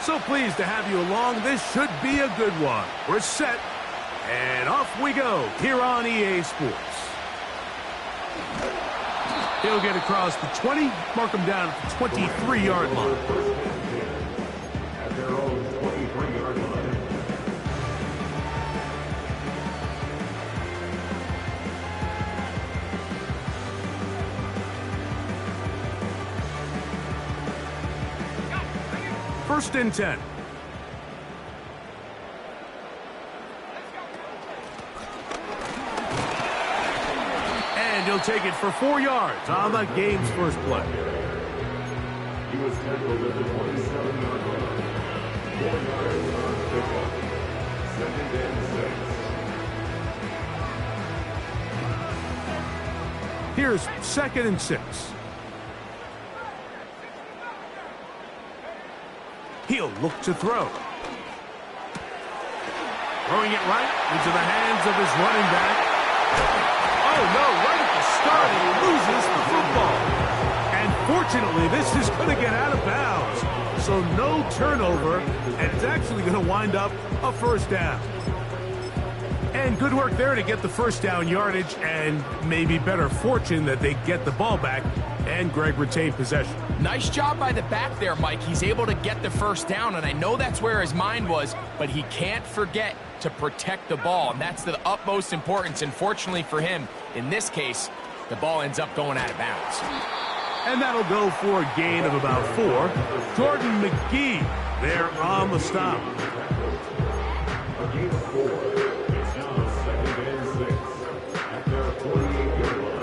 So pleased to have you along. This should be a good one. We're set, and off we go here on EA Sports. He'll get across the 20, mark him down at the 23-yard line. At their own 23-yard line. First and 10. And he'll take it for 4 yards on the game's first play. He was tackled at the 27-yard line. 4 yards on pickup. Second and 6. Here's second and 6. He'll look to throw. Throwing it right into the hands of his running back. Oh, no, right at the start, and he loses the football. And fortunately, this is going to get out of bounds. So no turnover, and it's actually going to wind up a first down. And good work there to get the first down yardage, and maybe better fortune that they get the ball back, and Greg retained possession. Nice job by the back there, Mike. He's able to get the first down, and I know that's where his mind was, but he can't forget to protect the ball, and that's the utmost importance. And fortunately for him, in this case, the ball ends up going out of bounds. And that'll go for a gain of about 4. Jordan McGee there on the stop. A gain of 4. It's now second and 6. At their 48-yard line.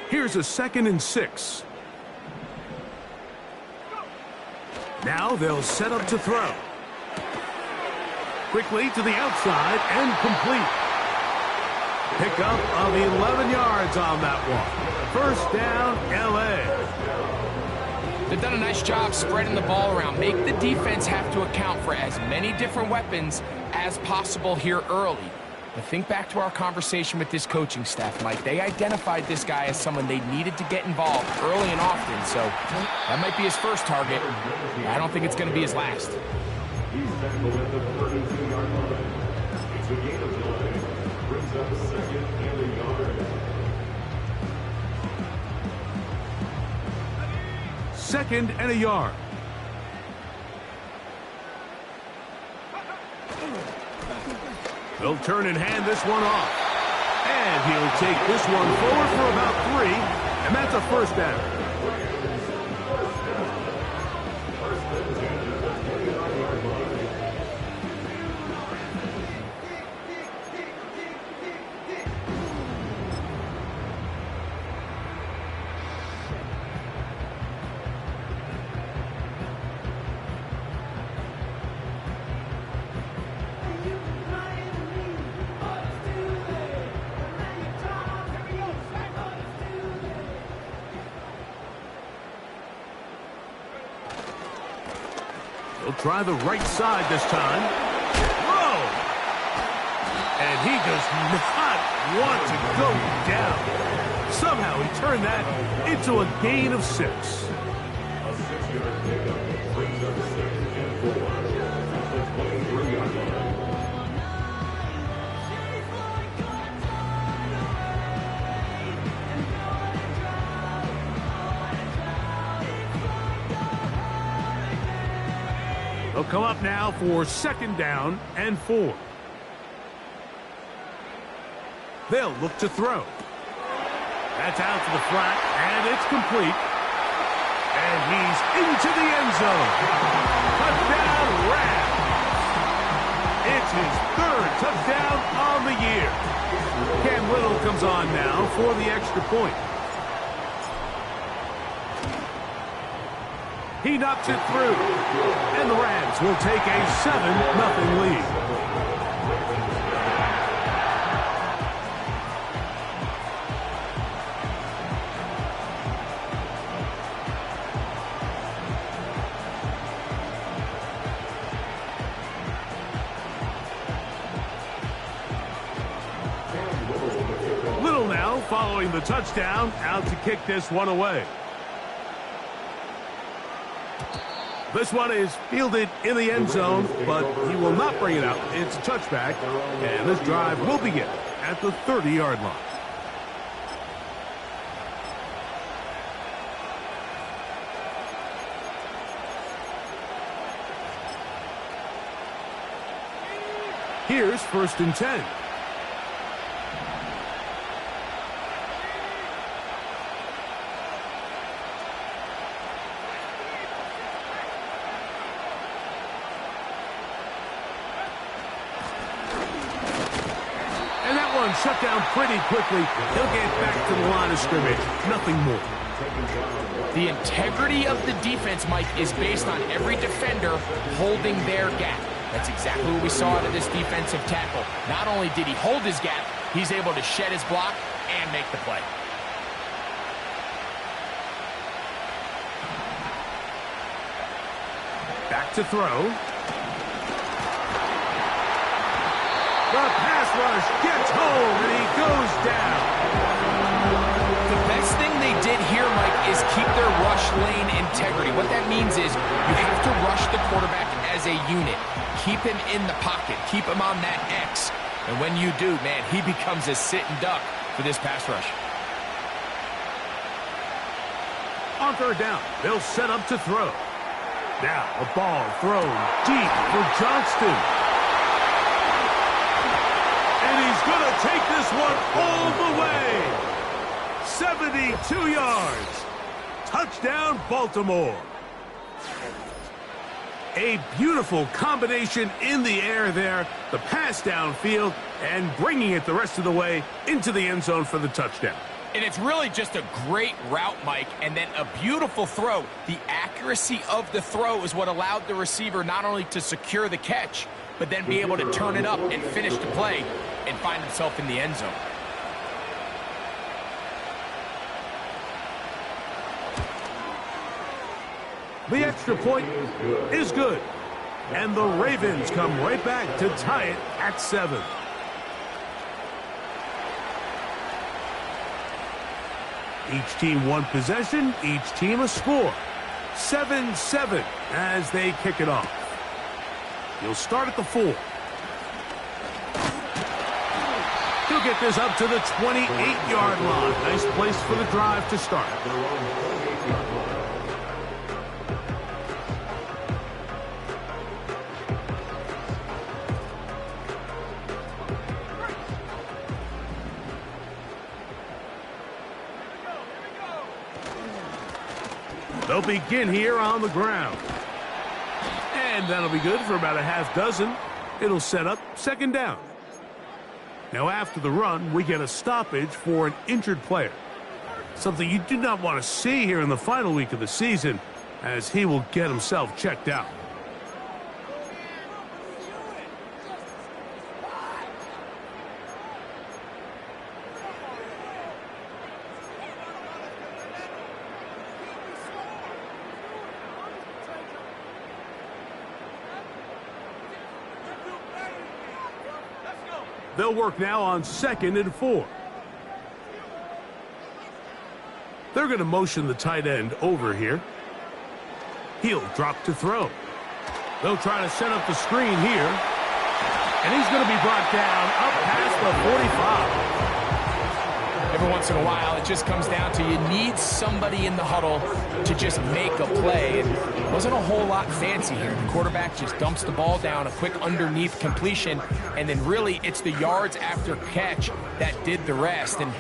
Here's a second and 6. Now they'll set up to throw. Quickly to the outside and complete. Pickup of 11 yards on that one. First down, L.A. They've done a nice job spreading the ball around. Make the defense have to account for as many different weapons as possible here early. But think back to our conversation with this coaching staff, Mike. They identified this guy as someone they needed to get involved early and often, so that might be his first target. I don't think it's going to be his last. He's tackled at the 32-yard line. It's a gain of 9. Brings up second and a yard. Second and a yard. They'll turn and hand this one off. And he'll take this one forward for about 3, and that's a first down. He'll try the right side this time. Whoa! And he does not want to go down. Somehow he turned that into a gain of 6. A 6-yard pickup brings up second and 4. At the 23-yard line. They'll come up now for second down and 4. They'll look to throw. That's out to the flat, and it's complete. And he's into the end zone. Touchdown, Rams. It's his 3rd touchdown on the year. Cam Little comes on now for the extra point. He knocks it through, and the Rams will take a 7-0 lead. following the touchdown, out to kick this one away. This one is fielded in the end zone, but he will not bring it out. It's a touchback, and this drive will begin at the 30-yard line. Here's 1st and 10. And that one shut down pretty quickly. He'll get back to the line of scrimmage. Nothing more. The integrity of the defense, Mike, is based on every defender holding their gap. That's exactly what we saw out of this defensive tackle. Not only did he hold his gap, he's able to shed his block and make the play. Back to throw. The pass rush gets home, and he goes down. The best thing they did here, Mike, is keep their rush lane integrity. What that means is you have to rush the quarterback as a unit. Keep him in the pocket. Keep him on that X. And when you do, man, he becomes a sit and duck for this pass rush. On 3rd down, they'll set up to throw. Now a ball thrown deep for Johnston. And he's going to take this one all the way. 72 yards. Touchdown, Baltimore. A beautiful combination in the air there. The pass downfield and bringing it the rest of the way into the end zone for the touchdown. And it's really just a great route, Mike, and then a beautiful throw. The accuracy of the throw is what allowed the receiver not only to secure the catch, but then be able to turn it up and finish the play and find himself in the end zone. The extra point is good. And the Ravens come right back to tie it at 7. Each team one possession, each team a score. 7-7 as they kick it off. He'll start at the 4. He'll get this up to the 28-yard line. Nice place for the drive to start. They'll begin here on the ground. And that'll be good for about a half dozen. It'll set up 2nd down. Now after the run, we get a stoppage for an injured player. Something you do not want to see here in the final week of the season, as he will get himself checked out. They'll work now on 2nd and 4. They're going to motion the tight end over here. He'll drop to throw. They'll try to set up the screen here. And he's going to be brought down up past the 45. Every once in a while, it just comes down to you need somebody in the huddle to just make a play. And it wasn't a whole lot fancy here. The quarterback just dumps the ball down, a quick underneath completion, and then really it's the yards after catch that did the rest. And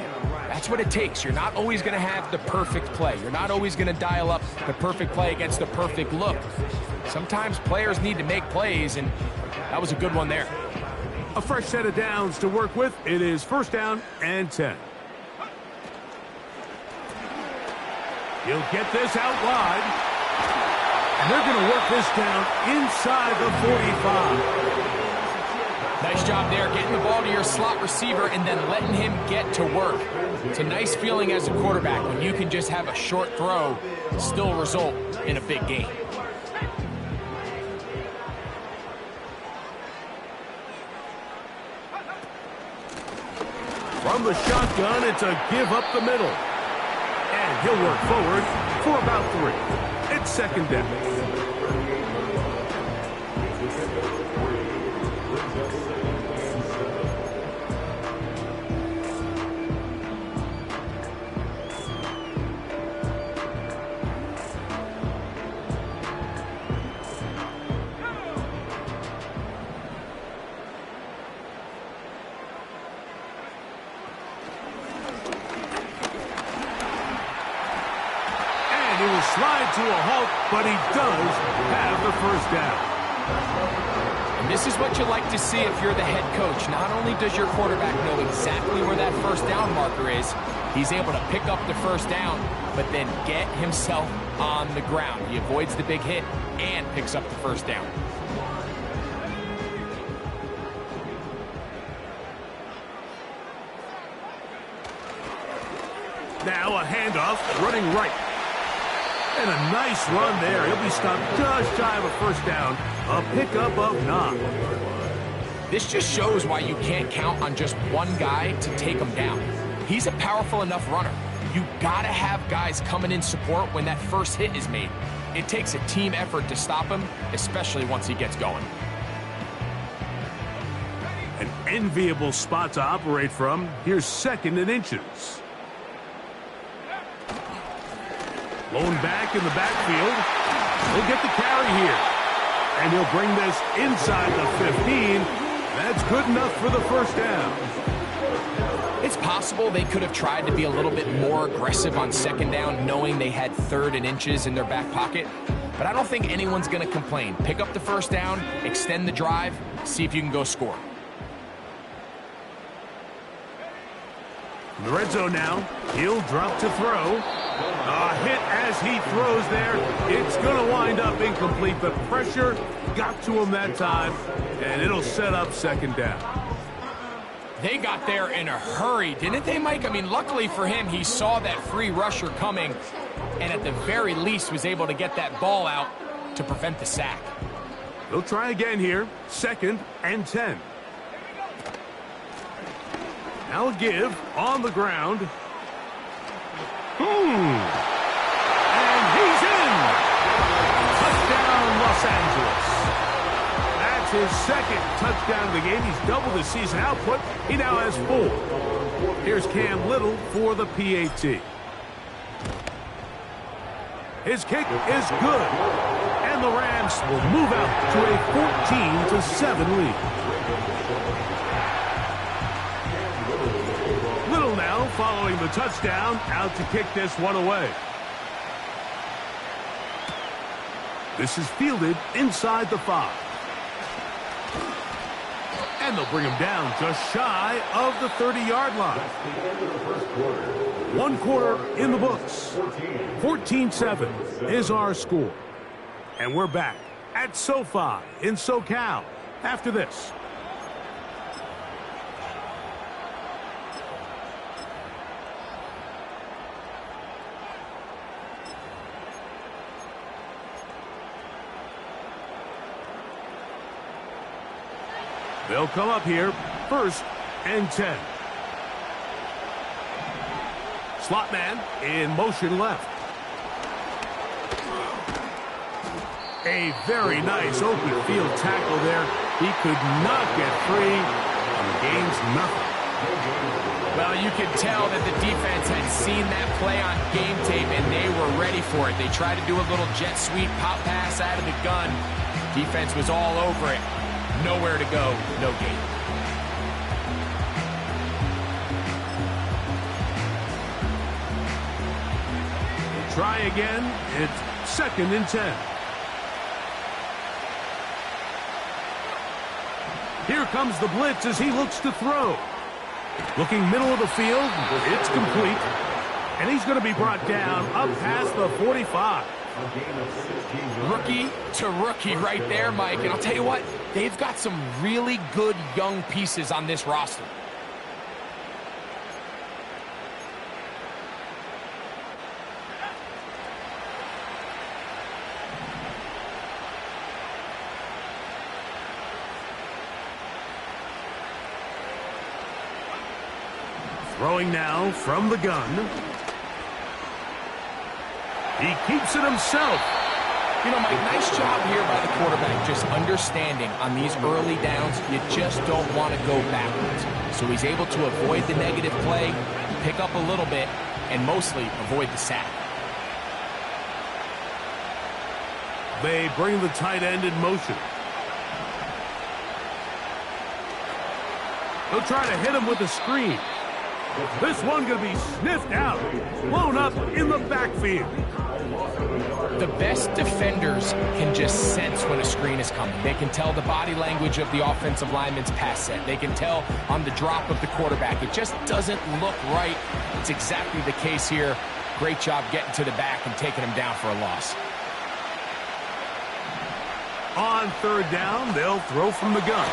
that's what it takes. You're not always going to have the perfect play. You're not always going to dial up the perfect play against the perfect look. Sometimes players need to make plays, and that was a good one there. A fresh set of downs to work with. It is 1st down and 10. He'll get this out wide. And they're going to work this down inside the 45. Nice job there, getting the ball to your slot receiver and then letting him get to work. It's a nice feeling as a quarterback when you can just have a short throw still result in a big game. From From the shotgun, it's a give up the middle. And he'll work forward for about 3. It's second down. He will slide to a halt, but he does have the first down. And this is what you like to see if you're the head coach. Not only does your quarterback know exactly where that first down marker is, he's able to pick up the first down, but then get himself on the ground. He avoids the big hit and picks up the first down. Now a handoff, running right. And a nice run there. He'll be stopped just shy of a first down. A pickup of 9. This just shows why you can't count on just one guy to take him down. He's a powerful enough runner. You gotta have guys coming in support when that first hit is made. It takes a team effort to stop him, especially once he gets going. An enviable spot to operate from. Here's 2nd and inches. Blown back in the backfield. He'll get the carry here. And he'll bring this inside the 15. That's good enough for the first down. It's possible they could have tried to be a little bit more aggressive on second down, knowing they had 3rd and inches in their back pocket. But I don't think anyone's going to complain. Pick up the first down, extend the drive, see if you can go score. In the red zone now. He'll drop to throw. A hit as he throws there. It's going to wind up incomplete. The pressure got to him that time, and it'll set up second down. They got there in a hurry, didn't they, Mike? I mean, luckily for him, he saw that free rusher coming, and at the very least was able to get that ball out to prevent the sack. They'll try again here. 2nd and 10. Now a give on the ground. And he's in. Touchdown, Los Angeles. That's his 2nd touchdown of the game. He's doubled his season output. He now has 4. Here's Cam Little for the PAT. His kick is good. And the Rams will move out to a 14-7 lead. Little now following the touchdown, out to kick this one away. This is fielded inside the 5. And they'll bring him down just shy of the 30-yard line. 1 quarter in the books. 14-7 is our score. And we're back at SoFi in SoCal after this. They'll come up here, 1st and 10. Slot man in motion left. A very nice open field tackle there. He could not get free and gains nothing. Well, you could tell that the defense had seen that play on game tape and they were ready for it. They tried to do a little jet sweep pop pass out of the gun. Defense was all over it. Nowhere to go, no gain. Try again. It's 2nd and 10. Here comes the blitz as he looks to throw. Looking middle of the field. It's complete. And he's going to be brought down up past the 45. Rookie to rookie right there, Mike. And I'll tell you what, they've got some really good young pieces on this roster. Throwing now from the gun. He keeps it himself. You know, Mike, nice job here by the quarterback, just understanding on these early downs, you just don't want to go backwards. So he's able to avoid the negative play, pick up a little bit, and mostly avoid the sack. They bring the tight end in motion. They'll try to hit him with a screen. This one going to be sniffed out, blown up in the backfield. The best defenders can just sense when a screen is coming. They can tell the body language of the offensive lineman's pass set. They can tell on the drop of the quarterback. It just doesn't look right. It's exactly the case here. Great job getting to the back and taking him down for a loss. On third down, they'll throw from the gun.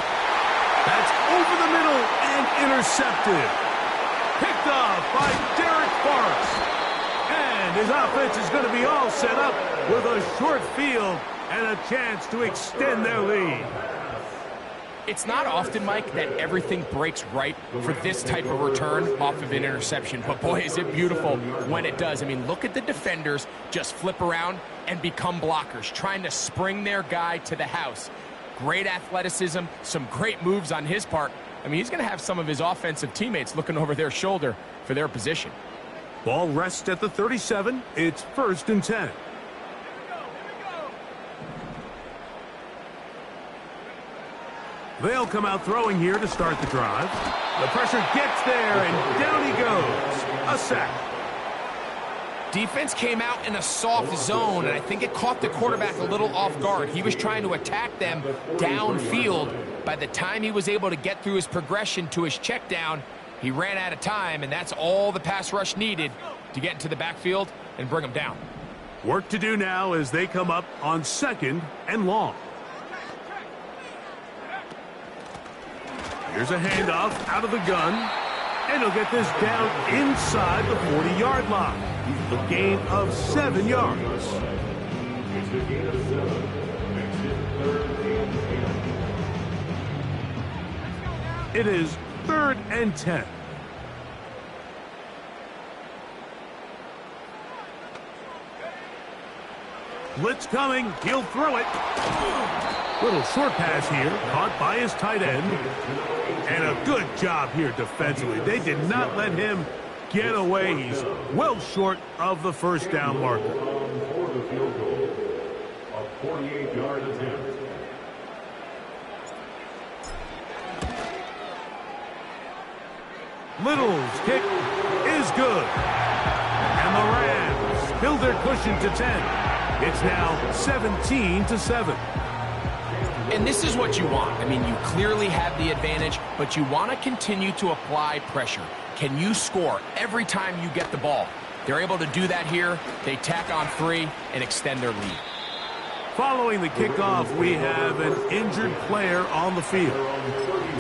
That's over the middle and intercepted. Picked off by Derek Forrest. And his offense is going to be all set up with a short field and a chance to extend their lead. It's not often, Mike, that everything breaks right for this type of return off of an interception. But, boy, is it beautiful when it does. I mean, look at the defenders just flip around and become blockers, trying to spring their guy to the house. Great athleticism, some great moves on his part. I mean, he's going to have some of his offensive teammates looking over their shoulder for their position. Ball rests at the 37. It's 1st and 10. They'll come out throwing here to start the drive. The pressure gets there, and down he goes. A sack. Defense came out in a soft zone, and I think it caught the quarterback a little off guard. He was trying to attack them downfield. By the time he was able to get through his progression to his check down, he ran out of time, and that's all the pass rush needed to get into the backfield and bring him down. Work to do now as they come up on 2nd and long. Here's a handoff out of the gun, and he'll get this down inside the 40-yard line. A gain of 7 yards. It's a gain of 7. Makes it 3rd and 10. It is 3rd and 10. Blitz coming. He'll throw it. Little short pass here, caught by his tight end. And a good job here defensively. They did not let him get away. He's well short of the 1st down marker. For the field goal, a 48-yard attempt. Little's kick is good. And the Rams build their cushion to 10. It's now 17-7. And this is what you want. I mean, you clearly have the advantage, but you want to continue to apply pressure. Can you score every time you get the ball? They're able to do that here. They tack on 3 and extend their lead. Following the kickoff, we have an injured player on the field.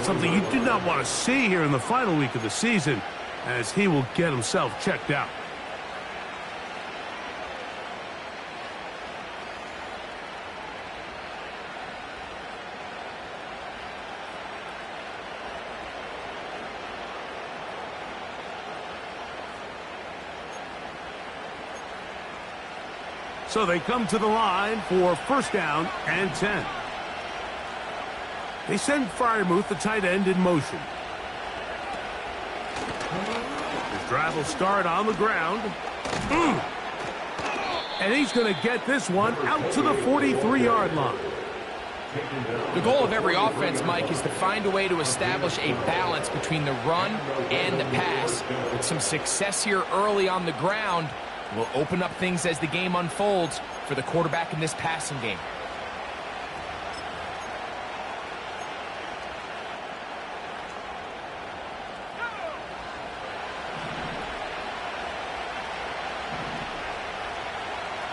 Something you do not want to see here in the final week of the season, as he will get himself checked out. So they come to the line for 1st down and 10. They send Freiermuth, the tight end, in motion. His drive will start on the ground. And he's going to get this one out to the 43-yard line. The goal of every offense, Mike, is to find a way to establish a balance between the run and the pass. With some success here early on the ground, will open up things as the game unfolds for the quarterback in this passing game.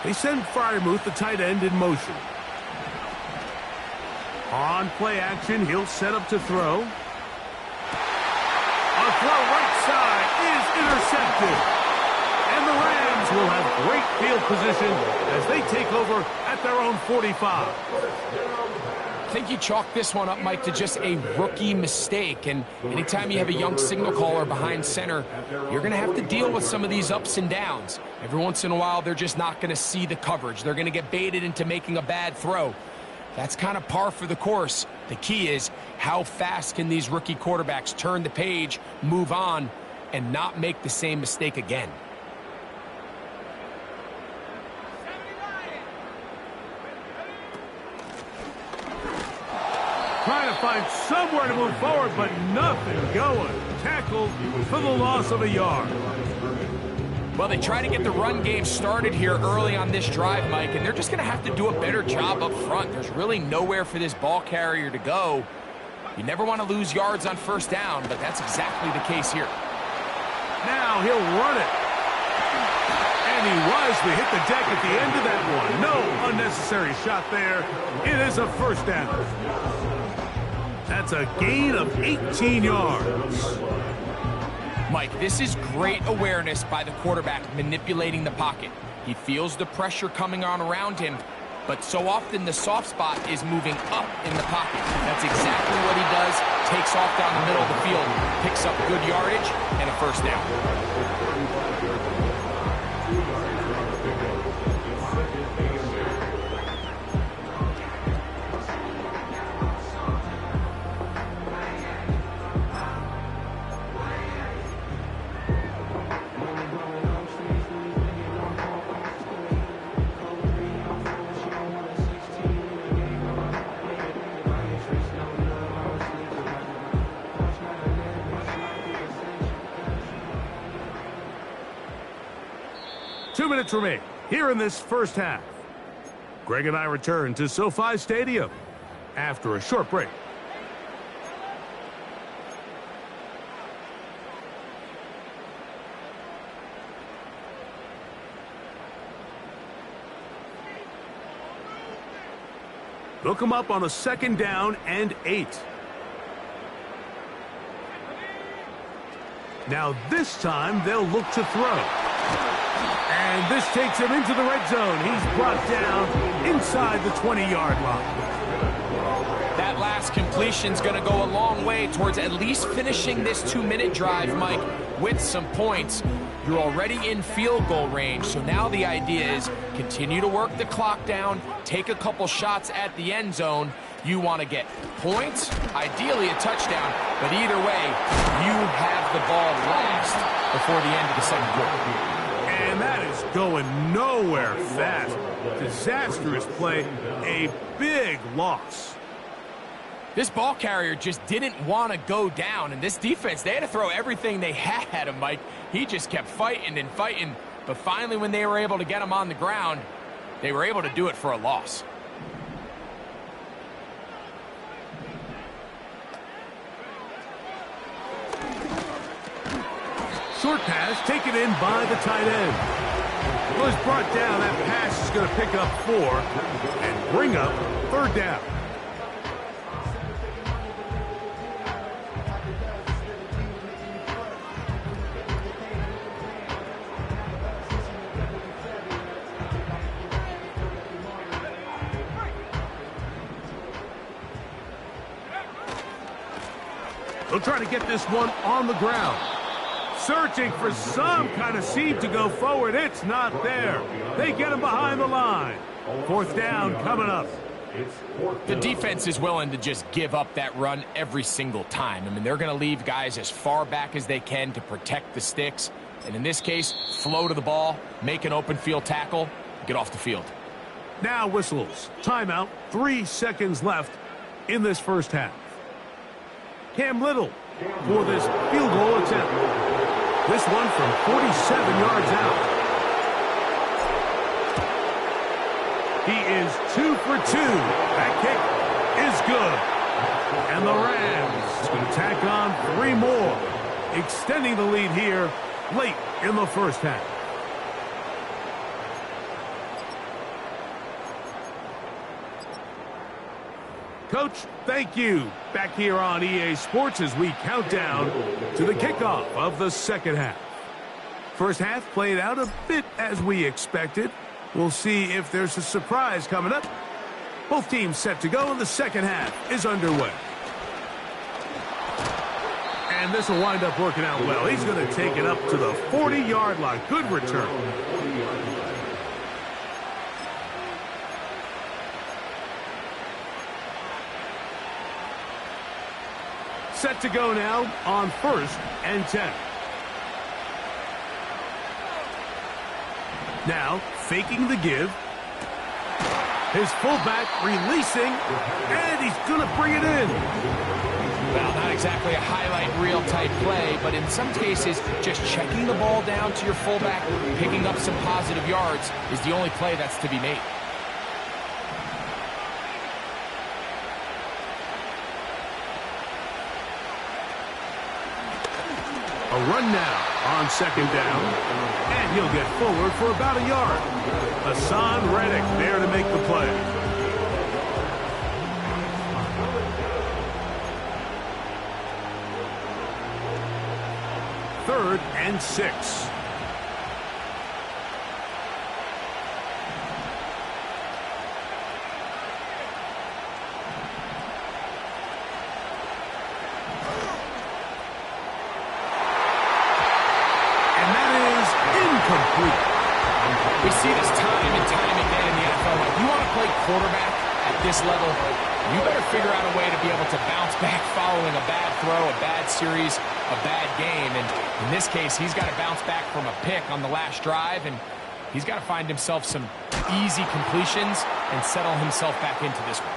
They send Freiermuth, the tight end, in motion. On play action, he'll set up to throw. A throw right side is intercepted. And the Rams will have great field position as they take over at their own 45. think you chalk this one up, Mike, to just a rookie mistake. And anytime you have a young signal caller behind center, you're going to have to deal with some of these ups and downs. Every once in a while, they're just not going to see the coverage. They're going to get baited into making a bad throw. That's kind of par for the course. The key is, how fast can these rookie quarterbacks turn the page, move on, and not make the same mistake again? Trying to find somewhere to move forward, but nothing going. Tackled for the loss of a yard. Well, they try to get the run game started here early on this drive, Mike, and they're just going to have to do a better job up front. There's really nowhere for this ball carrier to go. You never want to lose yards on first down, but that's exactly the case here. Now he'll run it. And he wisely hit the deck at the end of that one. No unnecessary shot there. It is a first down. That's a gain of 18 yards. Mike, this is great awareness by the quarterback manipulating the pocket. He feels the pressure coming on around him, but so often the soft spot is moving up in the pocket. That's exactly what he does. Takes off down the middle of the field, picks up good yardage, and a first down. 2 minutes remain here in this first half. Greg and I return to SoFi Stadium after a short break. They'll come up on a 2nd down and 8. Now this time they'll look to throw. And this takes him into the red zone. He's brought down inside the 20-yard line. That last completion's going to go a long way towards at least finishing this 2-minute drive, Mike, with some points. You're already in field goal range, so now the idea is continue to work the clock down, take a couple shots at the end zone. You want to get points, ideally a touchdown, but either way, you have the ball last before the end of the second quarter. And that is going nowhere fast. Disastrous play, a big loss. This ball carrier just didn't want to go down, and this defense, they had to throw everything they had at him, Mike. He just kept fighting and fighting, but finally when they were able to get him on the ground, they were able to do it for a loss. Short pass taken in by the tight end. Was brought down. That pass is going to pick up 4 and bring up 3rd down. They'll try to get this one on the ground. Searching for some kind of seed to go forward. It's not there. They get him behind the line. 4th down coming up. The defense is willing to just give up that run every single time. I mean, they're going to leave guys as far back as they can to protect the sticks. And in this case, flow to the ball, make an open field tackle, get off the field. Now whistles. Timeout. 3 seconds left in this first half. Cam Little for this field goal attempt. This one from 47 yards out. He is 2 for 2. That kick is good. And the Rams going to tack on 3 more, extending the lead here late in the first half. Coach, thank you. Back here on EA Sports as we count down to the kickoff of the second half. First half played out a bit as we expected. We'll see if there's a surprise coming up Both teams set to go, and the second half is underway. And this will wind up working out well. He's going to take it up to the 40-yard line. Good return. Set to go now on 1st and 10. Now, faking the give. His fullback releasing, and he's going to bring it in. Well, not exactly a highlight reel type play, but in some cases, just checking the ball down to your fullback, picking up some positive yards is the only play that's to be made. A run now on 2nd down, and he'll get forward for about a yard. Hassan Reddick there to make the play. Third and 6. We see this time and time again in the NFL. Like, you want to play quarterback at this level, you better figure out a way to be able to bounce back following a bad throw, a bad series, a bad game. And in this case, he's got to bounce back from a pick on the last drive, and he's got to find himself some easy completions and settle himself back into this one.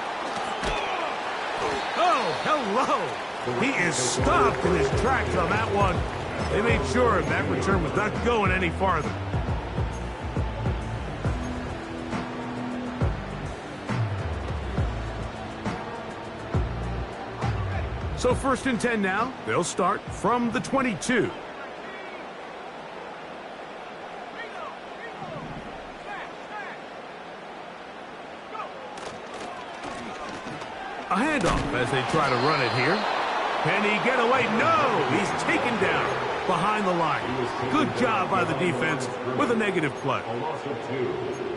Oh, hello! He is stopped in his tracks on that one. They made sure that return was not going any farther. So 1st and 10 now. They'll start from the 22. A handoff as they try to run it here. Can he get away? No! He's taken down behind the line. Good job by the defense with a negative play.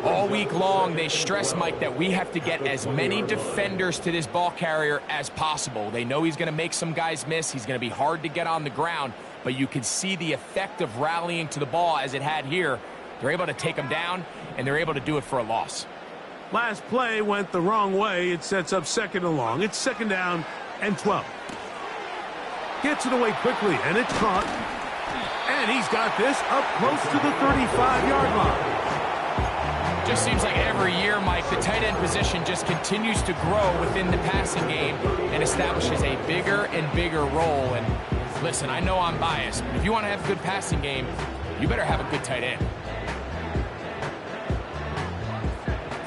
All week long, they stress, Mike, that we have to get as many defenders to this ball carrier as possible. They know he's going to make some guys miss. He's going to be hard to get on the ground, but you can see the effect of rallying to the ball as it had here. They're able to take him down, and they're able to do it for a loss. Last play went the wrong way. It sets up 2nd and long. It's 2nd down and 12. Gets it away quickly, and it's caught. And he's got this up close to the 35-yard line. Just seems like every year, Mike, the tight end position just continues to grow within the passing game and establishes a bigger and bigger role. And listen, I know I'm biased, but if you want to have a good passing game, you better have a good tight end.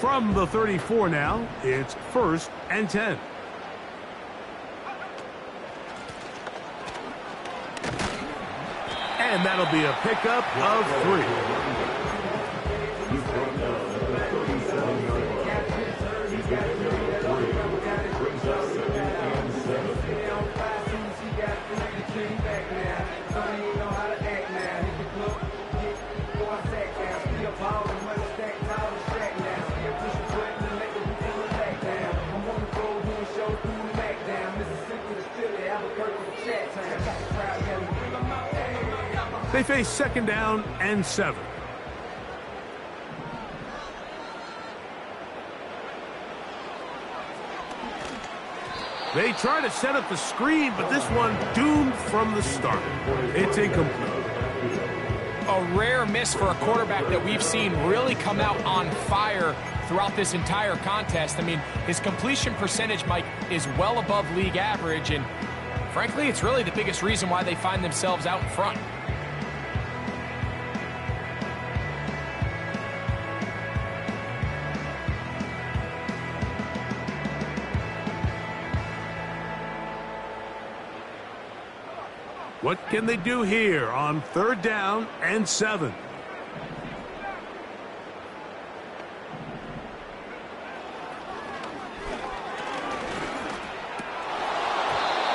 From the 34 now, it's 1st and 10. And that'll be a pickup of 3. They face 2nd down and 7. They try to set up the screen, but this one doomed from the start. It's incomplete. A rare miss for a quarterback that we've seen really come out on fire throughout this entire contest. I mean, his completion percentage, Mike, is well above league average, and frankly, it's really the biggest reason why they find themselves out in front. What can they do here on 3rd down and 7?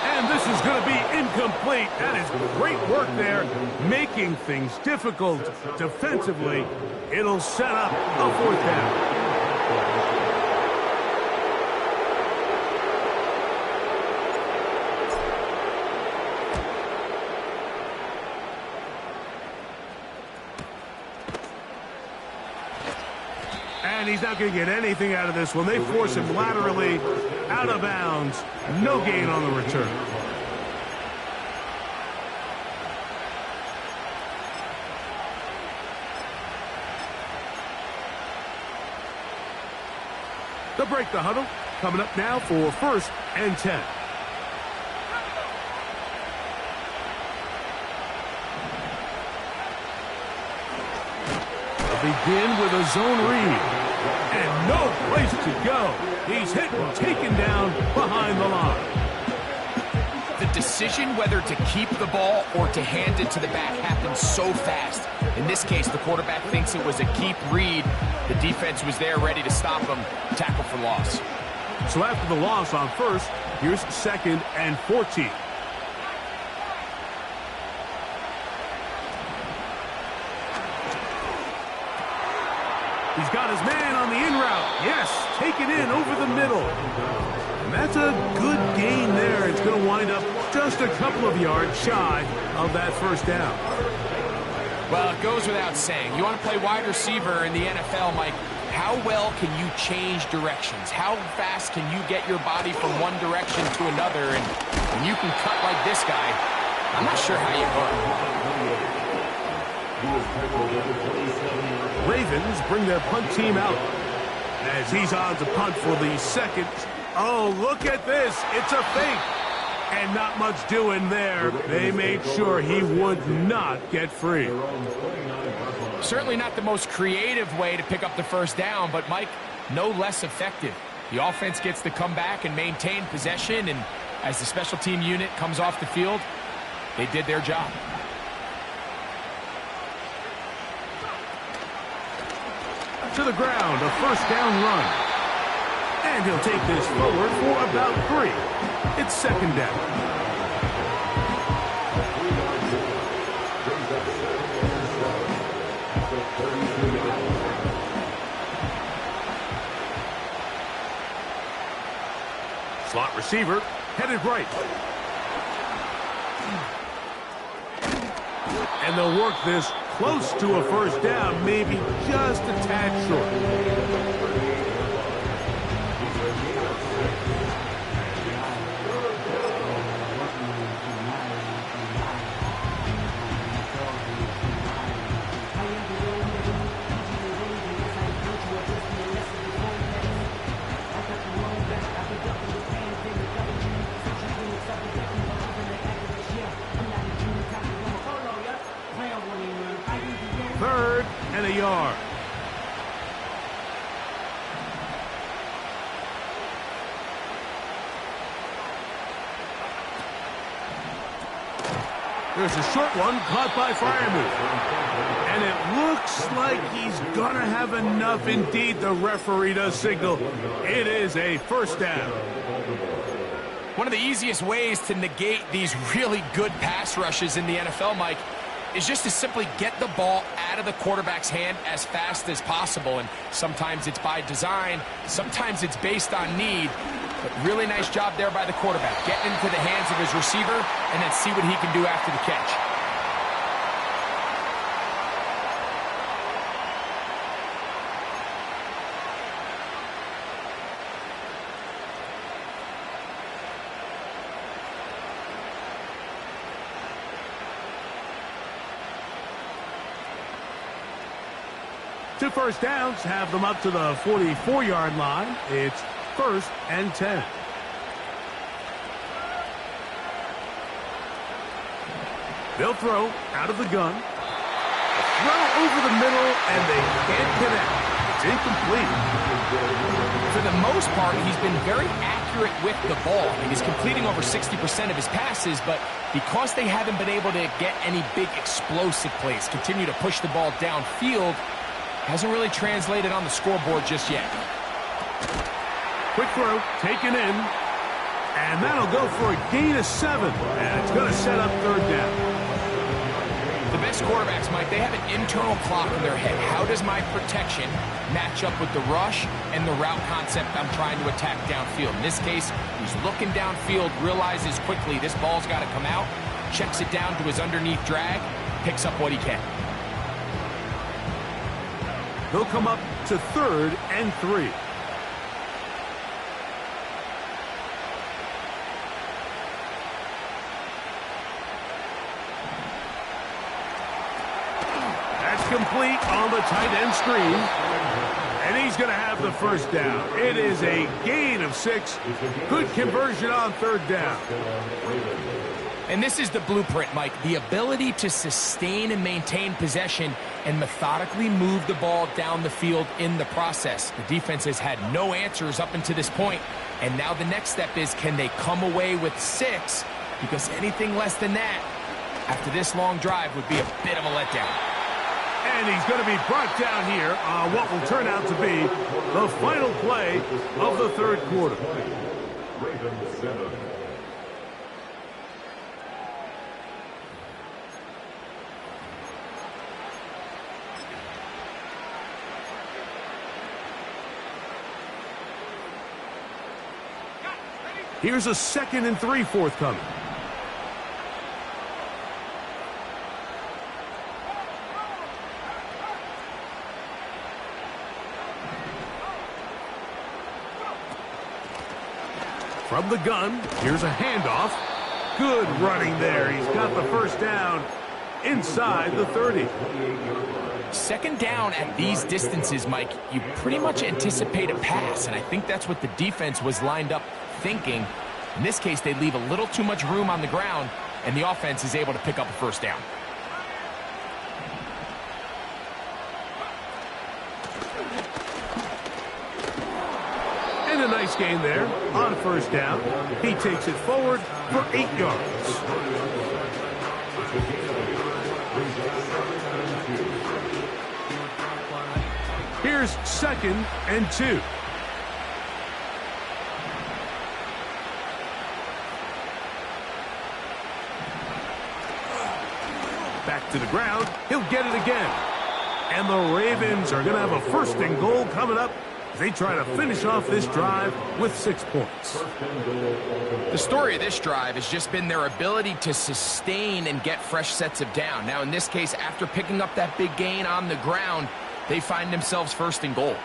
And this is going to be incomplete. That is great work there, making things difficult defensively. It'll set up a 4th down. And he's not going to get anything out of this one. They force him laterally out of bounds. No gain on the return. They'll break the huddle. Coming up now for 1st and 10. Begin with a zone read. And no place to go. He's hit and taken down behind the line. The decision whether to keep the ball or to hand it to the back happens so fast. In this case, the quarterback thinks it was a keep read. The defense was there ready to stop him. Tackle for loss. So after the loss on 1st, here's 2nd and 14. He's got his man on the in route. Yes, taken in over the middle. And that's a good gain there. It's going to wind up just a couple of yards shy of that 1st down. Well, it goes without saying. You want to play wide receiver in the NFL, Mike, how well can you change directions? How fast can you get your body from one direction to another? And when you can cut like this guy, I'm not sure how you go. Ravens bring their punt team out as he's on to punt for the 2nd. Oh, look at this. It's a fake. And not much doing there. They made sure he would not get free. Certainly not the most creative way to pick up the 1st down, but, Mike, no less effective. The offense gets to come back and maintain possession, and as the special team unit comes off the field, they did their job. To the ground, a 1st down run. And he'll take this forward for about 3. It's 2nd down. Slot receiver, headed right. And they'll work this close to a 1st down, maybe just a tad short. Third and a yard. There's a short one caught by Freiermuth. And it looks like he's going to have enough. Indeed, the referee does signal. It is a 1st down. One of the easiest ways to negate these really good pass rushes in the NFL, Mike, is just to simply get the ball out of the quarterback's hand as fast as possible. And sometimes it's by design, sometimes it's based on need. But really nice job there by the quarterback, getting into the hands of his receiver and then see what he can do after the catch. Two 1st downs have them up to the 44-yard line. It's 1st and 10. They'll throw out of the gun. A throw over the middle, and they can't connect. It's incomplete. For the most part, he's been very accurate with the ball. I mean, he's completing over 60% of his passes, but because they haven't been able to get any big explosive plays, continue to push the ball downfield, hasn't really translated on the scoreboard just yet. Quick throw, taken in, and that'll go for a gain of 7, and it's going to set up 3rd down. The best quarterbacks, Mike, they have an internal clock in their head. How does my protection match up with the rush and the route concept I'm trying to attack downfield? In this case, he's looking downfield, realizes quickly this ball's got to come out, checks it down to his underneath drag, picks up what he can. They'll come up It's a 3rd and 3. That's complete on the tight end screen. And he's going to have the first down. It is a gain of 6. Good conversion on 3rd down. And this is the blueprint, Mike. The ability to sustain and maintain possession and methodically move the ball down the field in the process. The defense has had no answers up until this point. And now the next step is, can they come away with 6? Because anything less than that, after this long drive, would be a bit of a letdown. And he's going to be brought down here on what will turn out to be the final play of the 3rd quarter. Ravens 7. Here's a 2nd and 3 forthcoming. From the gun, here's a handoff. Good running there. He's got the first down inside the 30. 2nd down at these distances, Mike, you pretty much anticipate a pass, and I think that's what the defense was lined up thinking. In this case, they leave a little too much room on the ground, and the offense is able to pick up a first down. And a nice gain there on 1st down. He takes it forward for 8 yards. Here's 2nd and 2. Back to the ground. He'll get it again. And the Ravens are going to have a 1st and goal coming up. They try to finish off this drive with 6 points. The story of this drive has just been their ability to sustain and get fresh sets of down. Now, in this case, after picking up that big gain on the ground, they find themselves 1st and goal.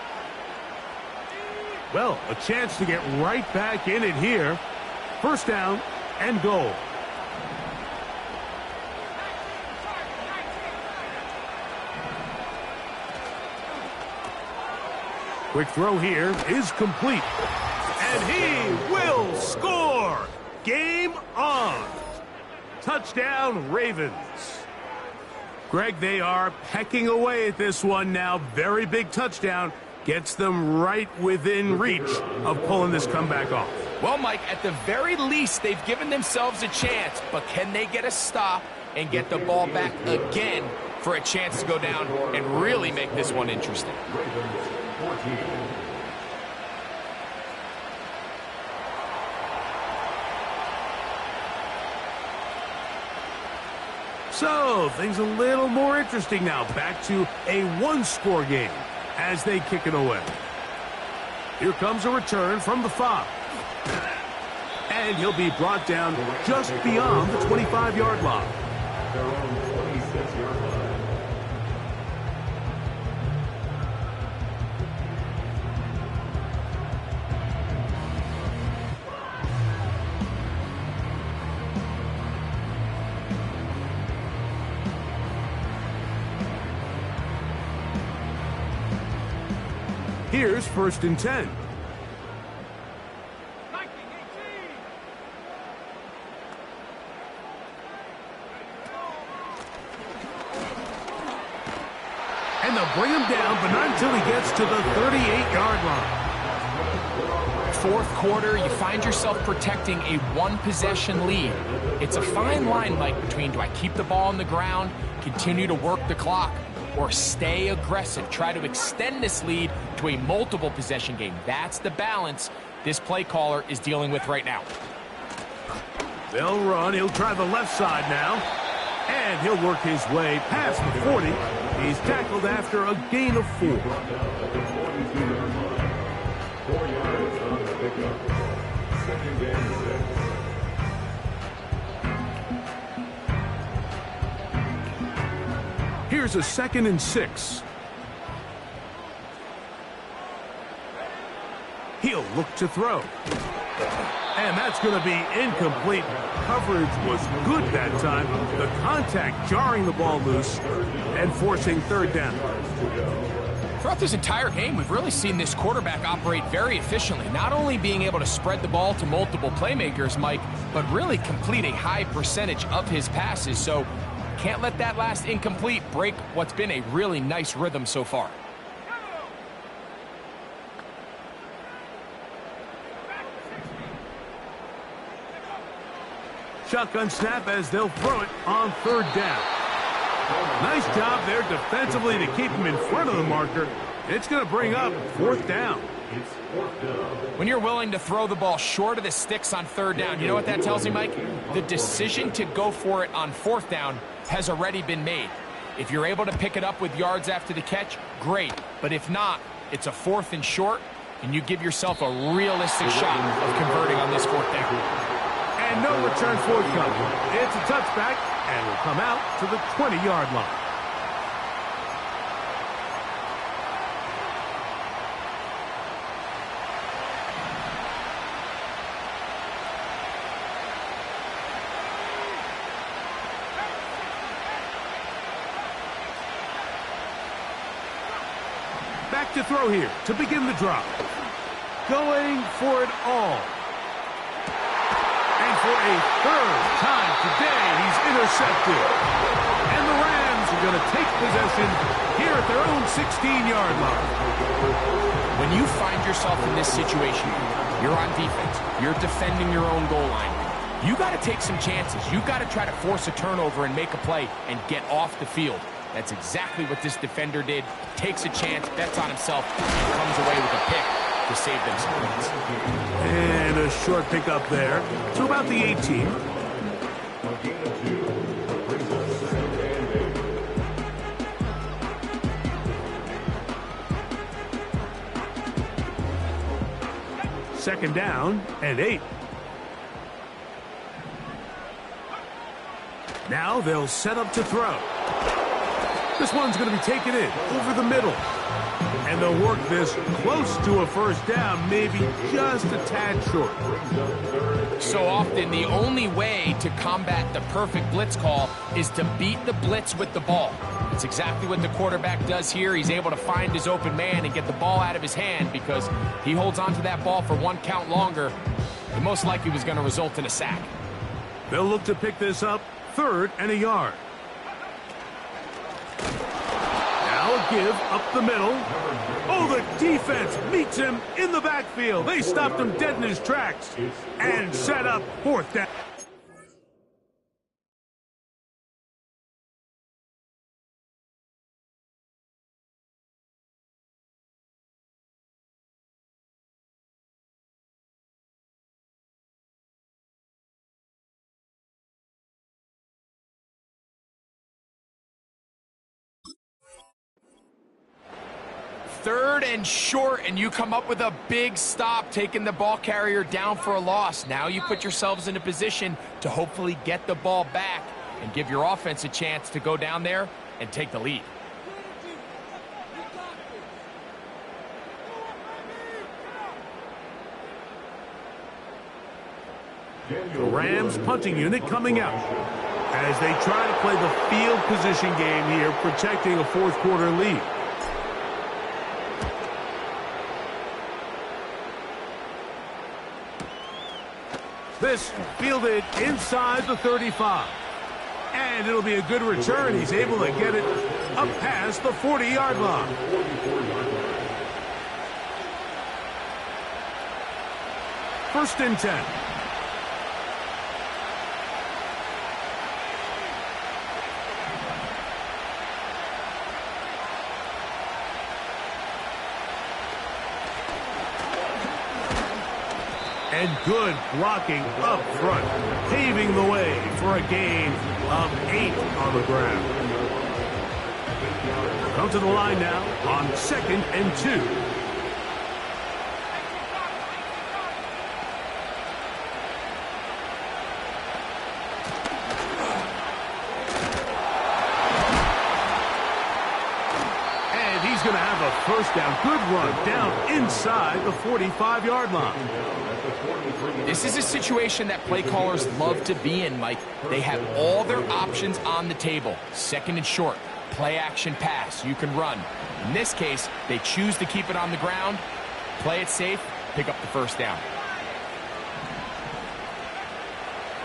Well, a chance to get right back in it here. 1st down and goal. Quick throw here is complete. And he will score. Game on. Touchdown, Ravens. Greg, they are pecking away at this one now. Very big touchdown. Gets them right within reach of pulling this comeback off. Well, Mike, at the very least, they've given themselves a chance. But can they get a stop and get the ball back again for a chance to go down and really make this one interesting? So, things a little more interesting now. Back to a 1-score game as they kick it away. Here comes a return from the 5. And he'll be brought down just beyond the 25-yard line. Their own 26-yard line. Here's 1st and 10. And they'll bring him down, but not until he gets to the 38-yard line. 4th quarter, you find yourself protecting a 1-possession lead. It's a fine line, Mike, between do I keep the ball on the ground, continue to work the clock, or stay aggressive, try to extend this lead to a multiple possession game. That's the balance this play caller is dealing with right now. They'll run. He'll try the left side now. And he'll work his way past the 40. He's tackled after a gain of 4. 4 yards on the pickup. 2nd and 6. Here's a 2nd and 6. look to throw. And that's going to be incomplete. Coverage was good that time. The contact jarring the ball loose and forcing third down. Throughout this entire game, we've really seen this quarterback operate very efficiently, not only being able to spread the ball to multiple playmakers, Mike, but really complete a high percentage of his passes. So can't let that last incomplete break what's been a really nice rhythm so far. Shotgun snap as they'll throw it on third down. Nice job there defensively to keep him in front of the marker. It's going to bring up fourth down. When you're willing to throw the ball short of the sticks on third down, you know what that tells me, Mike? The decision to go for it on fourth down has already been made. If you're able to pick it up with yards after the catch, great. But if not, it's a fourth and short, and you give yourself a realistic shot of converting on this fourth down. And no return forthcoming. It's a touchback, and will come out to the 20-yard line. Back to throw here to begin the drive. Going for it all. And for a third time today, he's intercepted. And the Rams are going to take possession here at their own 16-yard line. When you find yourself in this situation, you're on defense, you're defending your own goal line, you got to take some chances. You got to try to force a turnover and make a play and get off the field. That's exactly what this defender did. Takes a chance, bets on himself, and comes away with a pick to save them some points. And a short pickup there to about the 18. Second down and 8. Now they'll set up to throw. This one's going to be taken in over the middle. And they'll work this close to a first down, maybe just a tad short. So often, the only way to combat the perfect blitz call is to beat the blitz with the ball. It's exactly what the quarterback does here. He's able to find his open man and get the ball out of his hand because he holds onto that ball for one count longer. It most likely was going to result in a sack. They'll look to pick this up, third and a yard. Now a give up the middle. Oh, the defense meets him in the backfield. They stopped him dead in his tracks and set up fourth down. Third and short, and you come up with a big stop, taking the ball carrier down for a loss. Now you put yourselves in a position to hopefully get the ball back and give your offense a chance to go down there and take the lead. The Rams punting unit coming out as they try to play the field position game here, protecting a fourth quarter lead. This fielded inside the 35. And it'll be a good return. He's able to get it up past the 40-yard line. First and 10. And good blocking up front, paving the way for a gain of 8 on the ground. Come to the line now on second and 2. And he's going to have a first down. Good run down inside the 45-yard line. This is a situation that play callers love to be in, Mike. They have all their options on the table. Second and short, play action pass. You can run. In this case, they choose to keep it on the ground, play it safe, pick up the first down.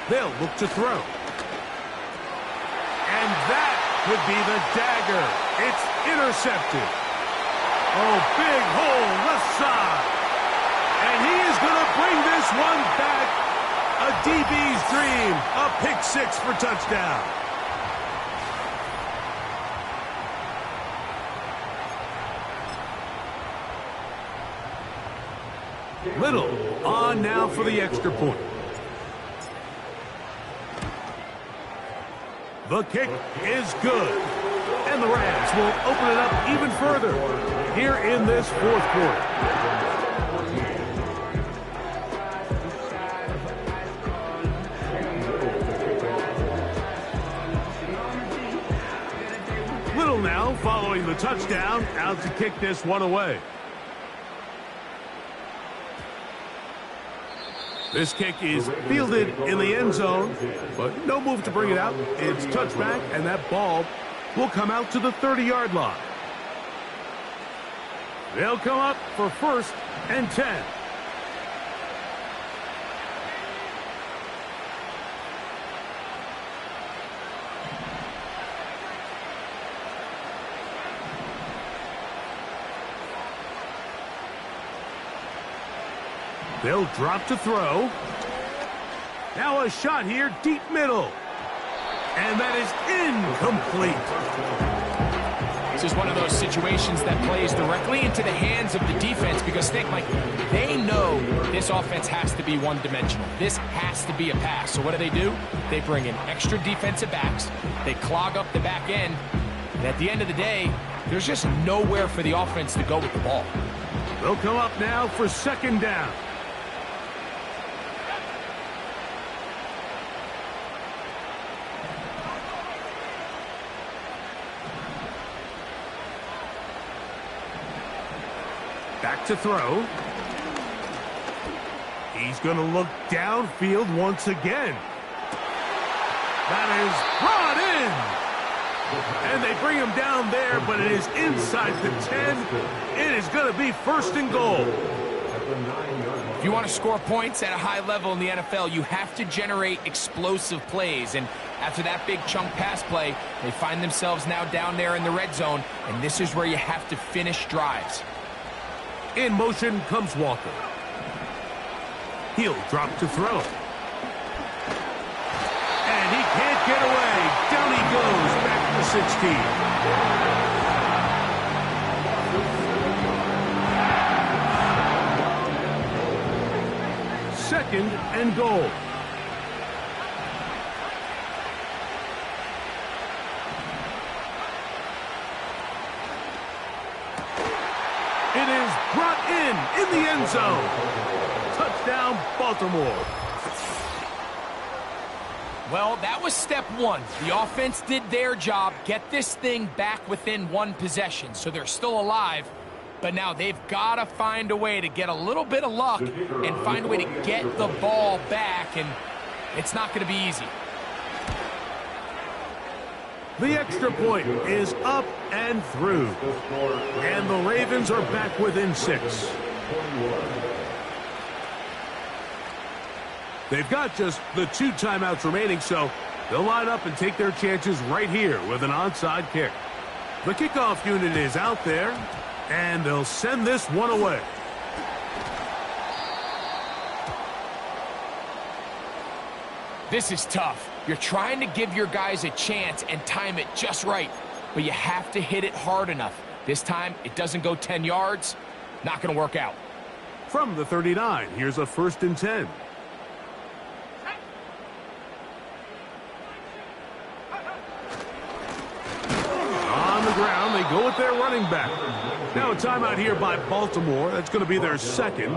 They'll look to throw. And that would be the dagger. It's intercepted. Oh, big hole left side. And he is going to bring this one back. A DB's dream. A pick six for touchdown. Little on now for the extra point. The kick is good. And the Rams will open it up even further here in this fourth quarter. Little now following the touchdown, out to kick this one away. This kick is fielded in the end zone, but no move to bring it out. It's touchback, and that ball will come out to the 30-yard line. They'll come up for first and 10. They'll drop to throw. Now a shot here, deep middle. And that is incomplete. This is one of those situations that plays directly into the hands of the defense because think, Mike, they know this offense has to be one-dimensional. This has to be a pass. So what do? They bring in extra defensive backs. They clog up the back end. And at the end of the day, there's just nowhere for the offense to go with the ball. They'll come up now for second down. Back to throw. He's going to look downfield once again. That is brought in. And they bring him down there, but it is inside the 10. It is going to be first and goal. If you want to score points at a high level in the NFL, you have to generate explosive plays. And after that big chunk pass play, they find themselves now down there in the red zone. And this is where you have to finish drives. In motion comes Walker. He'll drop to throw. And he can't get away. Down he goes, back to 16. Second and goal. It is brought in the end zone. Touchdown, Baltimore. Well, that was step one. The offense did their job, get this thing back within one possession. So they're still alive, but now they've got to find a way to get a little bit of luck and find a way to get the ball back, and it's not going to be easy. The extra point is up and through. And the Ravens are back within 6. They've got just the 2 timeouts remaining, so they'll line up and take their chances right here with an onside kick. The kickoff unit is out there, and they'll send this one away. This is tough. You're trying to give your guys a chance and time it just right, but you have to hit it hard enough. This time, it doesn't go 10 yards. Not going to work out. From the 39, here's a first and 10. On the ground, they go with their running back. Now a timeout here by Baltimore. That's going to be their second,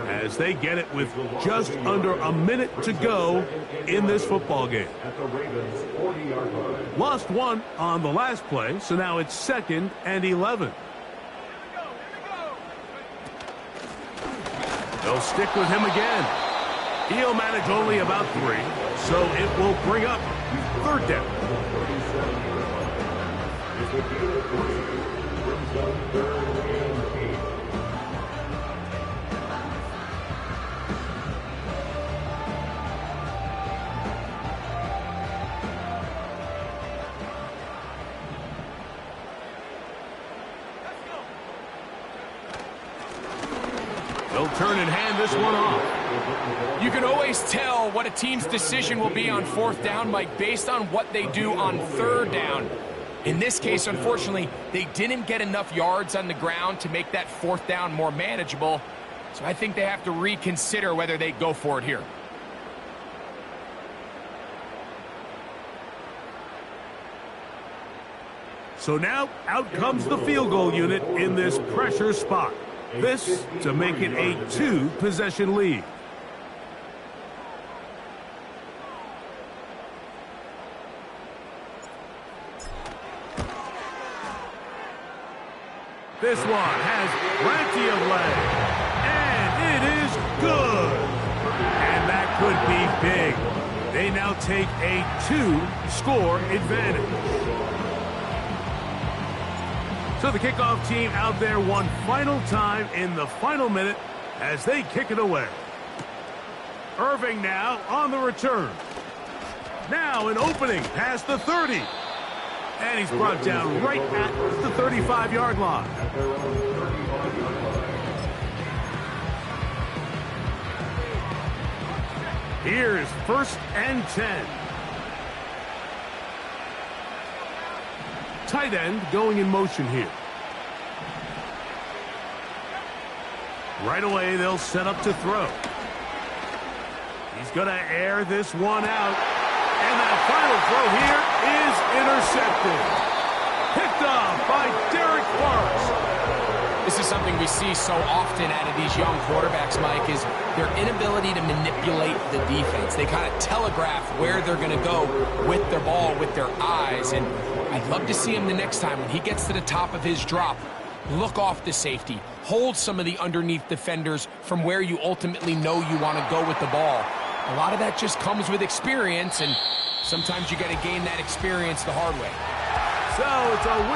as they get it with just under a minute to go in this football game. Lost one on the last play, so now it's 2nd and 11. They'll stick with him again. He'll manage only about 3, so it will bring up 3rd down. They'll turn and hand this one off. You can always tell what a team's decision will be on 4th down, Mike, based on what they do on 3rd down. In this case, unfortunately, they didn't get enough yards on the ground to make that 4th down more manageable. So I think they have to reconsider whether they go for it here. So now, out comes the field goal unit in this pressure spot. This to make it a 2-possession lead. This one has plenty of leg. And it is good. And that could be big. They now take a 2-score advantage. So the kickoff team out there one final time in the final minute as they kick it away. Irving now on the return. Now an opening past the 30. And he's brought down right at the 35-yard line. Here's 1st and 10. Tight end going in motion here. Right away, they'll set up to throw. He's going to air this one out. And that final throw here is intercepted. Picked off by Derek Forrest. This is something we see so often out of these young quarterbacks, Mike, is their inability to manipulate the defense. They kind of telegraph where they're going to go with their ball, with their eyes. And I'd love to see him the next time when he gets to the top of his drop. Look off the safety. Hold some of the underneath defenders from where you ultimately know you want to go with the ball. A lot of that just comes with experience, and sometimes you got to gain that experience the hard way. So it's a win.